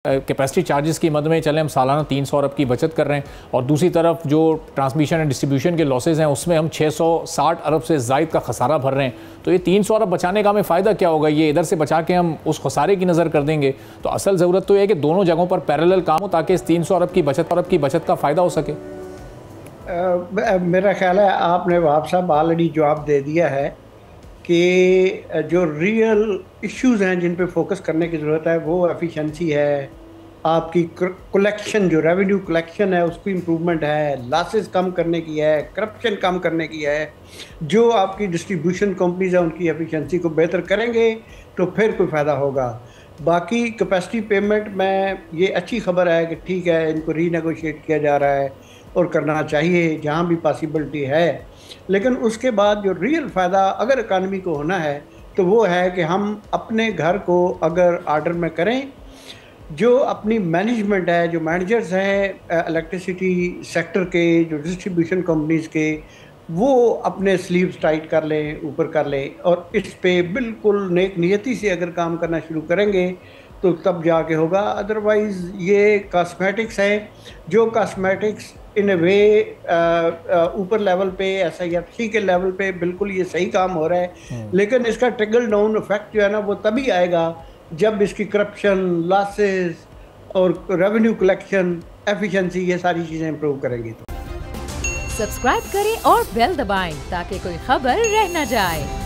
Capacity charges की मद में चले हम सालाना 300 अरब की बचत कर रहे हैं और दूसरी तरफ जो ट्रांसमिशन एंड डिस्ट्रीब्यूशन के लॉसेज हैं उसमें हम 660 अरब से ज़ायद का खसारा भर रहे हैं। तो ये 300 अरब बचाने का हमें फ़ायदा क्या होगा? ये इधर से बचा के हम उस खसारे की नज़र कर देंगे। तो असल ज़रूरत तो ये है कि दोनों जगहों पर पैरेलल काम हो ताकि इस 300 अरब की बचत का फ़ायदा हो सके। मेरा ख्याल है आपने वहाब साहब ऑलरेडी जवाब दे दिया है कि जो रियल इश्यूज़ हैं जिन पे फोकस करने की ज़रूरत है वो एफिशिएंसी है, आपकी कलेक्शन जो रेवेन्यू कलेक्शन है उसकी इम्प्रूवमेंट है, लॉसेस कम करने की है, करप्शन कम करने की है। जो आपकी डिस्ट्रीब्यूशन कंपनीज हैं उनकी एफिशिएंसी को बेहतर करेंगे तो फिर कोई फ़ायदा होगा। बाकी कैपेसिटी पेमेंट में ये अच्छी खबर है कि ठीक है, इनको रीनेगोशिएट किया जा रहा है और करना चाहिए जहाँ भी पॉसिबिलिटी है। लेकिन उसके बाद जो रियल फ़ायदा अगर इकानमी को होना है तो वो है कि हम अपने घर को अगर ऑर्डर में करें, जो अपनी मैनेजमेंट है, जो मैनेजर्स हैं इलेक्ट्रिसिटी सेक्टर के, जो डिस्ट्रीब्यूशन कंपनीज़ के, वो अपने स्लीव्स टाइट कर लें, ऊपर कर लें और इस पे बिल्कुल नेक नियति से अगर काम करना शुरू करेंगे तो तब जाके होगा। अदरवाइज़ ये कॉस्मेटिक्स है, जो कॉस्मेटिक्स इन ए वे ऊपर लेवल पे SIFC के लेवल पे बिल्कुल ये सही काम हो रहा है, लेकिन इसका ट्रिकल डाउन इफेक्ट जो है ना वो तभी आएगा जब इसकी करप्शन, लॉसेस और रेवेन्यू कलेक्शन, एफिशिएंसी, ये सारी चीज़ें इंप्रूव करेंगी। तो सब्सक्राइब करें और बेल दबाएं ताकि कोई खबर रह न जाए।